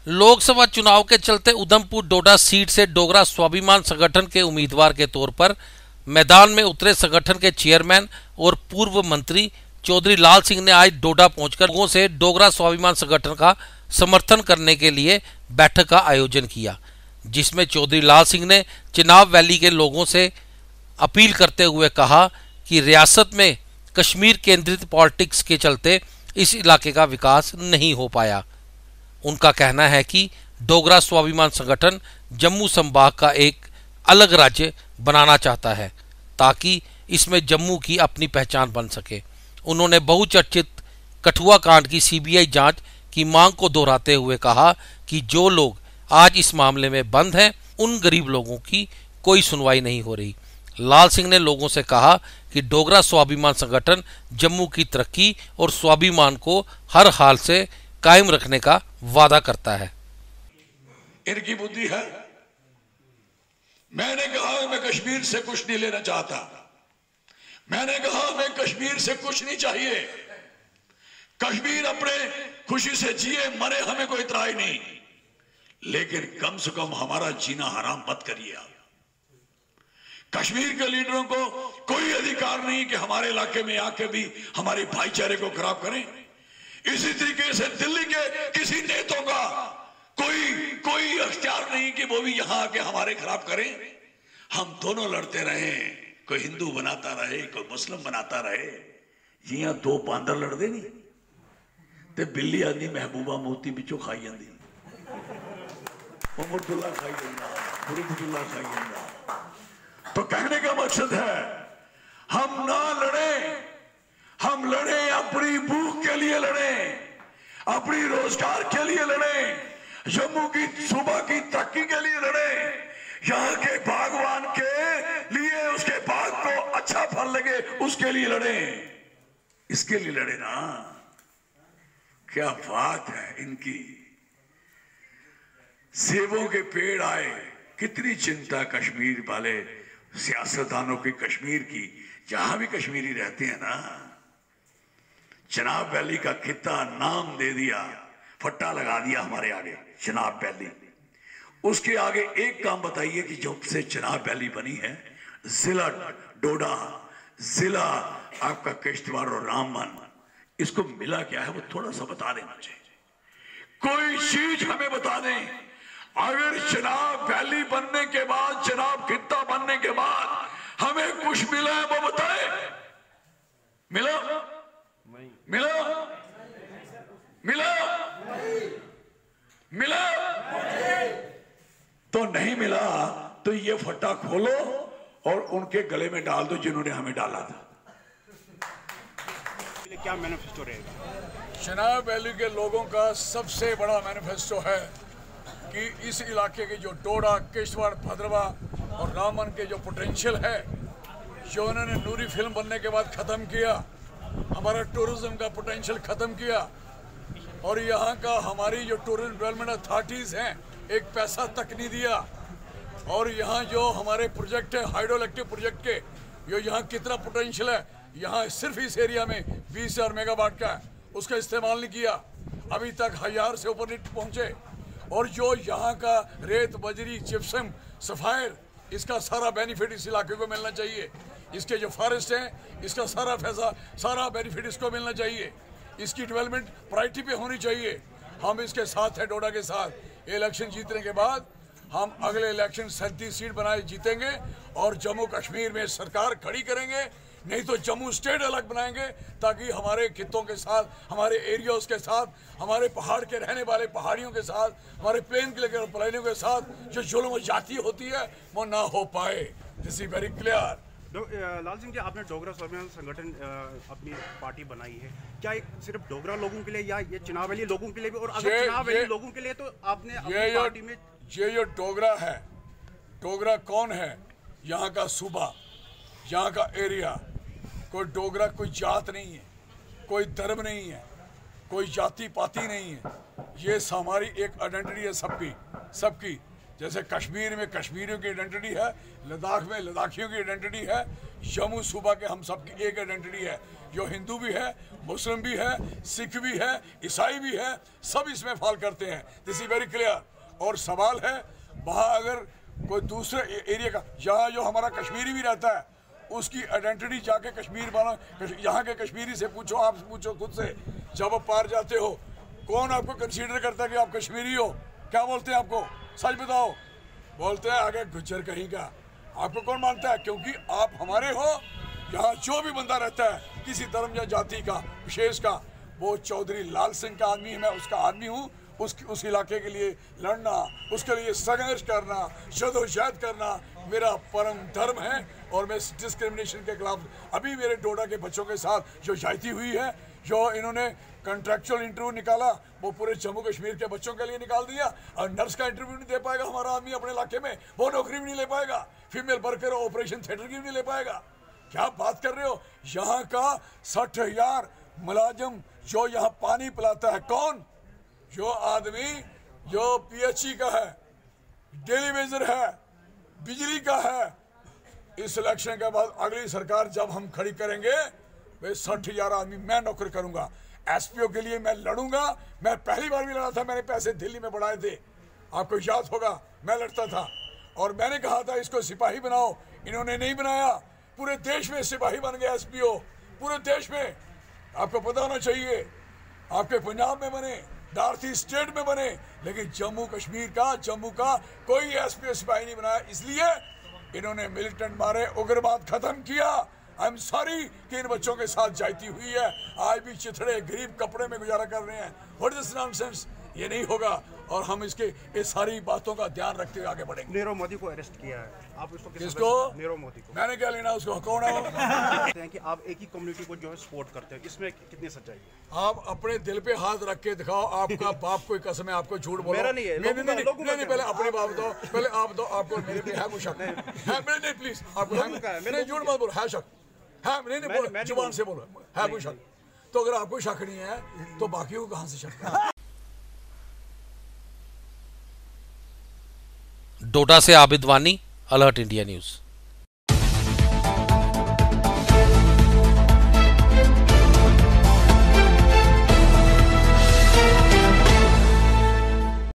लोकसभा चुनाव के चलते उधमपुर डोडा सीट से डोगरा स्वाभिमान संगठन के उम्मीदवार के तौर पर मैदान में उतरे संगठन के चेयरमैन और पूर्व मंत्री चौधरी लाल सिंह ने आज डोडा पहुंचकर लोगों से डोगरा स्वाभिमान संगठन का समर्थन करने के लिए बैठक का आयोजन किया, जिसमें चौधरी लाल सिंह ने चिनाब वैली के लोगों से अपील करते हुए कहा कि रियासत में कश्मीर केंद्रित पॉलिटिक्स के चलते इस इलाके का विकास नहीं हो पाया। उनका कहना है कि डोगरा स्वाभिमान संगठन जम्मू संभाग का एक अलग राज्य बनाना चाहता है ताकि इसमें जम्मू की अपनी पहचान बन सके। उन्होंने बहुचर्चित कठुआ कांड की सीबीआई जांच की मांग को दोहराते हुए कहा कि जो लोग आज इस मामले में बंद हैं, उन गरीब लोगों की कोई सुनवाई नहीं हो रही। लाल सिंह ने लोगों से कहा कि डोगरा स्वाभिमान संगठन जम्मू की तरक्की और स्वाभिमान को हर हाल से कायम रखने का वादा करता है। इनकी बुद्धि है। मैंने कहा मैं कश्मीर से कुछ नहीं लेना चाहता, मैंने कहा मैं कश्मीर से कुछ नहीं चाहिए। कश्मीर अपने खुशी से जिए मरे, हमें कोई इतराई नहीं, लेकिन कम से कम हमारा जीना हराम मत करिए आप। कश्मीर के लीडरों को कोई अधिकार नहीं कि हमारे इलाके में आके भी हमारे भाईचारे को खराब करें। इसी तरीके से दिल्ली के किसी नेताओं का कोई अख्तियार नहीं कि वो भी यहां आके हमारे खिलाफ करें। हम दोनों लड़ते रहे, कोई हिंदू बनाता रहे, कोई मुस्लिम बनाता रहे। जियां दो बांदर लड़ते नहीं ते बिल्ली आदि महबूबा मोती बिचो खाई जाती, उमरदुल्ला खाई जाता, फरीदुल्ला खाई जाता। तो कहने का मकसद है हम ना लड़े, हम लड़े अपनी भूख के लिए, लड़े अपनी रोजगार के लिए, लड़े जम्मू की सूबा की तरक्की के लिए, लड़े यहाँ के बागवान के लिए, उसके बाग को अच्छा फल लगे उसके लिए लड़े, इसके लिए लड़े ना। क्या बात है इनकी। सेबों के पेड़ आए, कितनी चिंता कश्मीर वाले सियासतदानों की, कश्मीर की, जहां भी कश्मीरी रहते हैं ना। चिनाब वैली का खिता नाम दे दिया, फट्टा लगा दिया हमारे आगे, चिनाब वैली। उसके आगे एक काम बताइए कि जब से चिनाब वैली बनी है, जिला डोडा, जिला आपका किश्तवाड़ और रामबन, इसको मिला क्या है वो थोड़ा सा बता देना चाहिए। कोई चीज हमें बता दें। अगर चिनाब वैली बनने के बाद, चिनाब खिता बनने के बाद हमें कुछ मिला है वो बताए। मिला? मिला? मिला? मिला? तो नहीं मिला तो ये फट्टा खोलो और उनके गले में डाल दो जिन्होंने हमें डाला था। क्या मैनिफेस्टो रहेगा? चिनाब वैली के लोगों का सबसे बड़ा मैनिफेस्टो है कि इस इलाके के जो डोडा, किश्तवाड़, भद्रवा और रामबन के जो पोटेंशियल है, जो उन्होंने नूरी फिल्म बनने के बाद ख़त्म किया, हमारा टूरिज्म का पोटेंशियल ख़त्म किया, और यहाँ का हमारी जो टूरिज्म डेवलपमेंट अथॉरिटीज़ हैं एक पैसा तक नहीं दिया। और यहाँ जो हमारे प्रोजेक्ट है हाइड्रो इलेक्ट्रिक प्रोजेक्ट के, जो यहाँ कितना पोटेंशियल है, यहाँ सिर्फ इस एरिया में 20,000 मेगावाट का है, उसका इस्तेमाल नहीं किया, अभी तक 1000 से ऊपर नहीं पहुँचे। और जो यहाँ का रेत, बजरी, जिप्सम, सफ़ायर, इसका सारा बेनिफिट इस इलाके को मिलना चाहिए। इसके जो फॉरेस्ट हैं इसका सारा बेनिफिट इसको मिलना चाहिए। इसकी डेवलपमेंट प्रायोरिटी पे होनी चाहिए। हम इसके साथ हैं, डोडा के साथ। इलेक्शन जीतने के बाद हम अगले इलेक्शन 37 सीट बनाए जीतेंगे और जम्मू कश्मीर में सरकार खड़ी करेंगे। नहीं तो जम्मू स्टेट अलग बनाएंगे ताकि हमारे खितों के साथ, हमारे एरियाज के साथ, हमारे पहाड़ के रहने वाले पहाड़ियों के साथ, हमारे प्लेन के लेकर प्लेनों के साथ जो जुल्म जाती होती है वो ना हो पाए। This is very clear. Lal Singh ji, आपने डोगरा स्वाभिमान संगठन अपनी पार्टी बनाई है, क्या एक सिर्फ डोगरा लोगों के लिए या ये चिनाब वैली लोगों के लिए भी? और अगर चिनाब वैली लोगों के लिए तो आपने अपनी पार्टी में ये जो डोगरा है, डोगरा कौन है? यहाँ का सूबा, यहाँ का एरिया। कोई डोगरा कोई जात नहीं है, कोई धर्म नहीं है, कोई जाति पाति नहीं है। ये हमारी एक आइडेंटिटी है सबकी। जैसे कश्मीर में कश्मीरियों की आइडेंटिटी है, लद्दाख में लद्दाखियों की आइडेंटिटी है, जम्मू सूबा के हम सब की एक आइडेंटिटी है, जो हिंदू भी है, मुस्लिम भी है, सिख भी है, ईसाई भी है, सब इसमें फॉल करते हैं। This is very clear. और सवाल है वहाँ अगर कोई दूसरे एरिया का, यहाँ जो हमारा कश्मीरी भी रहता है उसकी आइडेंटिटी जाके कश्मीर वाला, यहाँ के कश्मीरी से पूछो, आप पूछो खुद से, जब आप पार जाते हो कौन आपको कंसीडर करता है कि आप कश्मीरी हो? क्या बोलते हैं आपको? सच बताओ। बोलते हैं आगे गुज्जर कहीं का। आपको कौन मानता है? क्योंकि आप हमारे हो। यहाँ जो भी बंदा रहता है किसी धर्म या जाति का विशेष का, वो चौधरी लाल सिंह का आदमी है, मैं उसका आदमी हूँ। उस इलाके के लिए लड़ना, उसके लिए संघर्ष करना, जदोजहद करना मेरा परम धर्म है। और मैं डिस्क्रिमिनेशन के खिलाफ, अभी मेरे डोडा के बच्चों के साथ जो जाती हुई है, जो इन्होंने कॉन्ट्रैक्चुअल इंटरव्यू निकाला, वो पूरे जम्मू कश्मीर के बच्चों के लिए निकाल दिया। और नर्स का इंटरव्यू नहीं दे पाएगा हमारा आदमी अपने इलाके में, वो नौकरी भी नहीं ले पाएगा। फीमेल वर्कर ऑपरेशन थिएटर की भी नहीं ले पाएगा। क्या बात कर रहे हो? यहाँ का 60,000 मुलाजिम जो यहाँ पानी पिलाता है, कौन? जो आदमी जो PHE का है, डेली वेजर है, बिजली का है। इस इलेक्शन के बाद अगली सरकार जब हम खड़ी करेंगे, वे 60,000 आदमी मैं नौकरी करूंगा। SPO के लिए मैं लड़ूंगा। मैं पहली बार भी लड़ा था, मैंने पैसे दिल्ली में बढ़ाए थे, आपको याद होगा, मैं लड़ता था। और मैंने कहा था इसको सिपाही बनाओ, इन्होंने नहीं बनाया। पूरे देश में सिपाही बन गया SPO, पूरे देश में। आपको पता होना चाहिए, आपके पंजाब में बने, नॉर्थ ईस्ट स्टेट में बने, लेकिन जम्मू का कोई SPO सिपाही नहीं बनाया। इसलिए इन्होंने मिलिटेंट मारे, उग्रवाद खत्म किया। आई एम सॉरी कि इन बच्चों के साथ जाती हुई है। आज भी चिथड़े गरीब कपड़े में गुजारा कर रहे हैं। What is this nonsense? ये नहीं होगा। और हम इस सारी बातों का ध्यान रखते हुए आगे बढ़ेंगे। नीरव मोदी को अरेस्ट किया है, आप इसको किसको? नीरव मोदी को। मैंने क्या लेना उसको? कौन है वो? कहते हैं कि आप एक ही कम्युनिटी को जो है सपोर्ट करते हैं, इसमें कितनी सच्चाई है? आप अपने दिल पे हाथ रख के दिखाओ, आपका बाप कोई कसम है, आपको झूठ बोलो। मेरा नहीं है, नहीं, पहले अपनी बात दो, पहले आप दो। आपको मेरे पे है कोई शक? नहीं प्लीज, आपको नहीं, झूठ मत बोलो, है शक? है? नहीं, जुबान से बोलो, है कोई शक? तो अगर आपको शक नहीं है तो बाकियों को कहां से शक है? डोडा से आबिद वानी, अलर्ट इंडिया न्यूज।